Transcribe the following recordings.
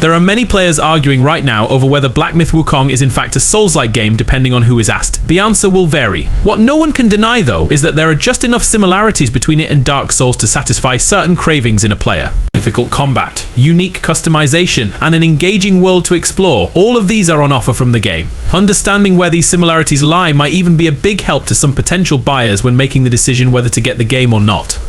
There are many players arguing right now over whether Black Myth Wukong is in fact a Souls-like game depending on who is asked. The answer will vary. What no one can deny though is that there are just enough similarities between it and Dark Souls to satisfy certain cravings in a player. Difficult combat, unique customization, and an engaging world to explore, all of these are on offer from the game. Understanding where these similarities lie might even be a big help to some potential buyers when making the decision whether to get the game or not.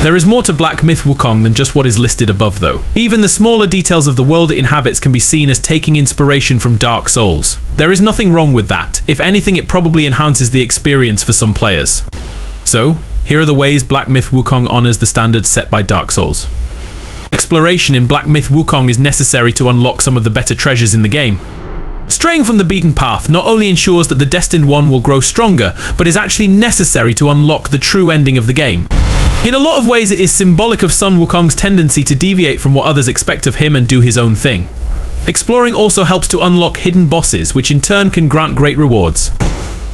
There is more to Black Myth Wukong than just what is listed above though. Even the smaller details of the world it inhabits can be seen as taking inspiration from Dark Souls. There is nothing wrong with that. If anything, it probably enhances the experience for some players. So, here are the ways Black Myth Wukong honors the standards set by Dark Souls. Exploration in Black Myth Wukong is necessary to unlock some of the better treasures in the game. Straying from the beaten path not only ensures that the Destined One will grow stronger, but is actually necessary to unlock the true ending of the game. In a lot of ways it is symbolic of Sun Wukong's tendency to deviate from what others expect of him and do his own thing. Exploring also helps to unlock hidden bosses, which in turn can grant great rewards.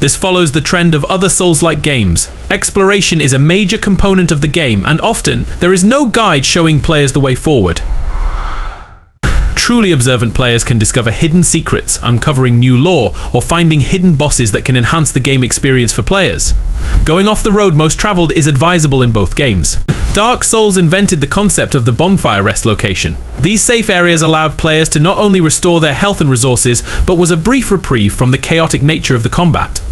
This follows the trend of other Souls-like games. Exploration is a major component of the game, and often there is no guide showing players the way forward. Truly observant players can discover hidden secrets, uncovering new lore, or finding hidden bosses that can enhance the game experience for players. Going off the road most traveled is advisable in both games. Dark Souls invented the concept of the bonfire rest location. These safe areas allowed players to not only restore their health and resources, but was a brief reprieve from the chaotic nature of the combat.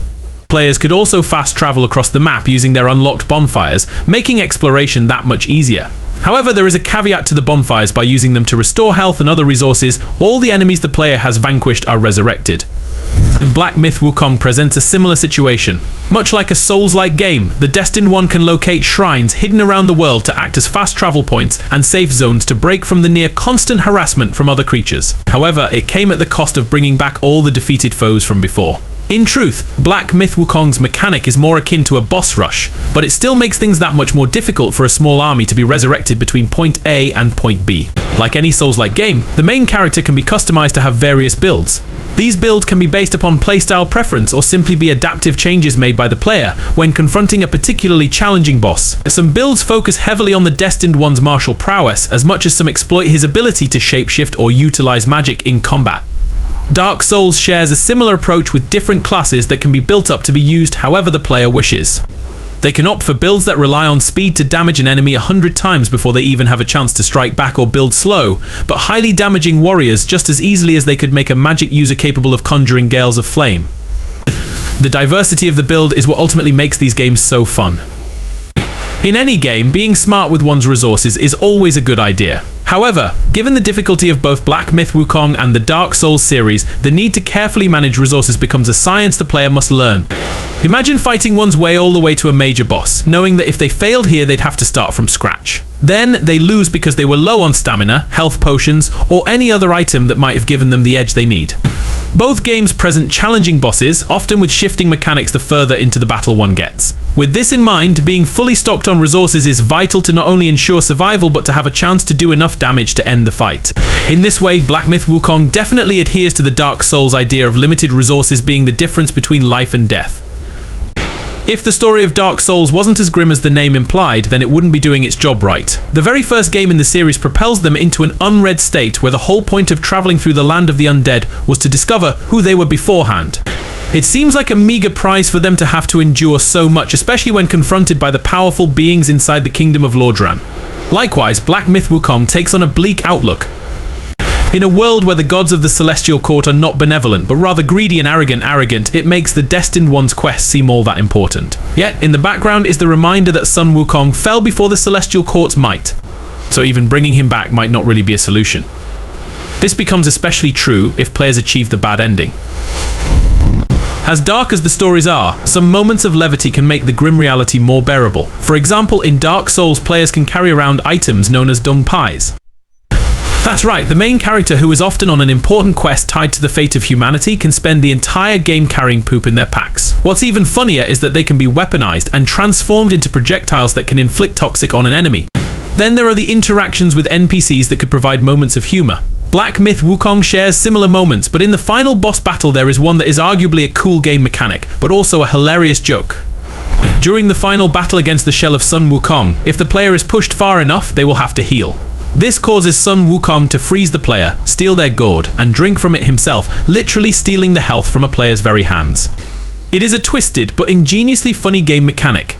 Players could also fast travel across the map using their unlocked bonfires, making exploration that much easier. However, there is a caveat to the bonfires. By using them to restore health and other resources, all the enemies the player has vanquished are resurrected. Black Myth Wukong presents a similar situation. Much like a Souls-like game, the Destined One can locate shrines hidden around the world to act as fast travel points and safe zones to break from the near constant harassment from other creatures. However, it came at the cost of bringing back all the defeated foes from before. In truth, Black Myth Wukong's mechanic is more akin to a boss rush, but it still makes things that much more difficult for a small army to be resurrected between point A and point B. Like any Souls-like game, the main character can be customized to have various builds. These builds can be based upon playstyle preference or simply be adaptive changes made by the player when confronting a particularly challenging boss. Some builds focus heavily on the Destined One's martial prowess, as much as some exploit his ability to shapeshift or utilize magic in combat. Dark Souls shares a similar approach with different classes that can be built up to be used however the player wishes. They can opt for builds that rely on speed to damage an enemy 100 times before they even have a chance to strike back, or build slow, but highly damaging warriors just as easily as they could make a magic user capable of conjuring gales of flame. The diversity of the build is what ultimately makes these games so fun. In any game, being smart with one's resources is always a good idea. However, given the difficulty of both Black Myth Wukong and the Dark Souls series, the need to carefully manage resources becomes a science the player must learn. Imagine fighting one's way all the way to a major boss, knowing that if they failed here they'd have to start from scratch. Then they lose because they were low on stamina, health potions, or any other item that might have given them the edge they need. Both games present challenging bosses, often with shifting mechanics the further into the battle one gets. With this in mind, being fully stocked on resources is vital to not only ensure survival but to have a chance to do enough damage to end the fight. In this way, Black Myth Wukong definitely adheres to the Dark Souls idea of limited resources being the difference between life and death. If the story of Dark Souls wasn't as grim as the name implied, then it wouldn't be doing its job right. The very first game in the series propels them into an unread state where the whole point of traveling through the land of the undead was to discover who they were beforehand. It seems like a meager prize for them to have to endure so much, especially when confronted by the powerful beings inside the kingdom of Lordran. Likewise, Black Myth Wukong takes on a bleak outlook. In a world where the gods of the Celestial Court are not benevolent, but rather greedy and arrogant, it makes the Destined One's quest seem all that important. Yet, in the background is the reminder that Sun Wukong fell before the Celestial Court's might, so even bringing him back might not really be a solution. This becomes especially true if players achieve the bad ending. As dark as the stories are, some moments of levity can make the grim reality more bearable. For example, in Dark Souls, players can carry around items known as dung pies. That's right, the main character, who is often on an important quest tied to the fate of humanity, can spend the entire game carrying poop in their packs. What's even funnier is that they can be weaponized and transformed into projectiles that can inflict toxic on an enemy. Then there are the interactions with NPCs that could provide moments of humor. Black Myth Wukong shares similar moments, but in the final boss battle there is one that is arguably a cool game mechanic, but also a hilarious joke. During the final battle against the shell of Sun Wukong, if the player is pushed far enough, they will have to heal. This causes Sun Wukong to freeze the player, steal their gourd, and drink from it himself, literally stealing the health from a player's very hands. It is a twisted but ingeniously funny game mechanic.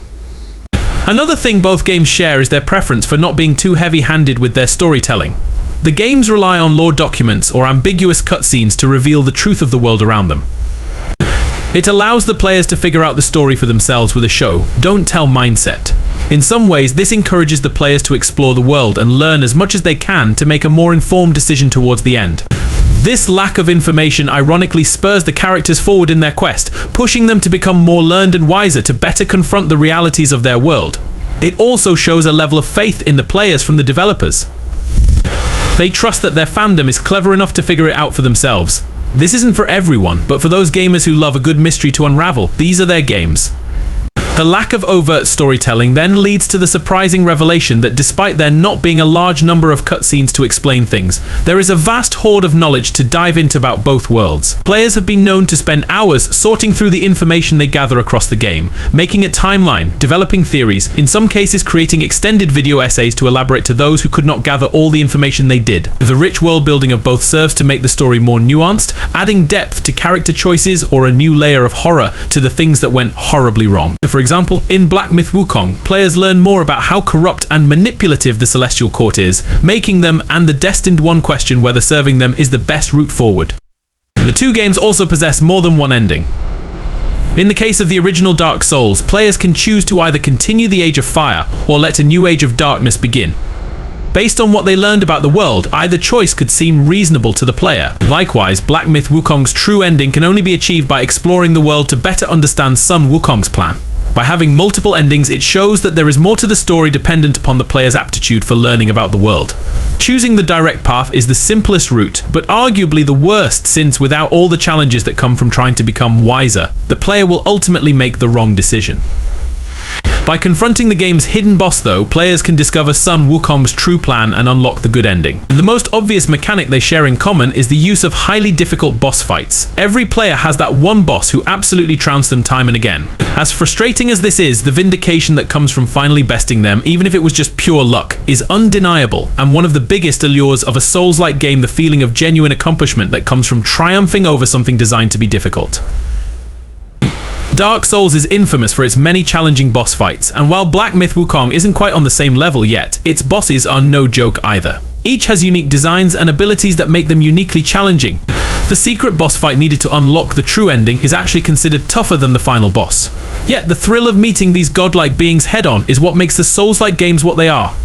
Another thing both games share is their preference for not being too heavy-handed with their storytelling. The games rely on lore documents or ambiguous cutscenes to reveal the truth of the world around them. It allows the players to figure out the story for themselves with a show, don't tell mindset. In some ways, this encourages the players to explore the world and learn as much as they can to make a more informed decision towards the end. This lack of information ironically spurs the characters forward in their quest, pushing them to become more learned and wiser to better confront the realities of their world. It also shows a level of faith in the players from the developers. They trust that their fandom is clever enough to figure it out for themselves. This isn't for everyone, but for those gamers who love a good mystery to unravel, these are their games. The lack of overt storytelling then leads to the surprising revelation that despite there not being a large number of cutscenes to explain things, there is a vast hoard of knowledge to dive into about both worlds. Players have been known to spend hours sorting through the information they gather across the game, making a timeline, developing theories, in some cases creating extended video essays to elaborate to those who could not gather all the information they did. The rich world building of both serves to make the story more nuanced, adding depth to character choices or a new layer of horror to the things that went horribly wrong. For example, in Black Myth Wukong, players learn more about how corrupt and manipulative the Celestial Court is, making them and the Destined One question whether serving them is the best route forward. The two games also possess more than one ending. In the case of the original Dark Souls, players can choose to either continue the Age of Fire or let a new Age of Darkness begin. Based on what they learned about the world, either choice could seem reasonable to the player. Likewise, Black Myth Wukong's true ending can only be achieved by exploring the world to better understand Sun Wukong's plan. By having multiple endings, it shows that there is more to the story dependent upon the player's aptitude for learning about the world. Choosing the direct path is the simplest route, but arguably the worst, since without all the challenges that come from trying to become wiser, the player will ultimately make the wrong decision. By confronting the game's hidden boss though, players can discover Sun Wukong's true plan and unlock the good ending. The most obvious mechanic they share in common is the use of highly difficult boss fights. Every player has that one boss who absolutely trounced them time and again. As frustrating as this is, the vindication that comes from finally besting them, even if it was just pure luck, is undeniable, and one of the biggest allures of a Souls-like game, the feeling of genuine accomplishment that comes from triumphing over something designed to be difficult. Dark Souls is infamous for its many challenging boss fights, and while Black Myth Wukong isn't quite on the same level yet, its bosses are no joke either. Each has unique designs and abilities that make them uniquely challenging. The secret boss fight needed to unlock the true ending is actually considered tougher than the final boss. Yet the thrill of meeting these godlike beings head-on is what makes the Souls-like games what they are.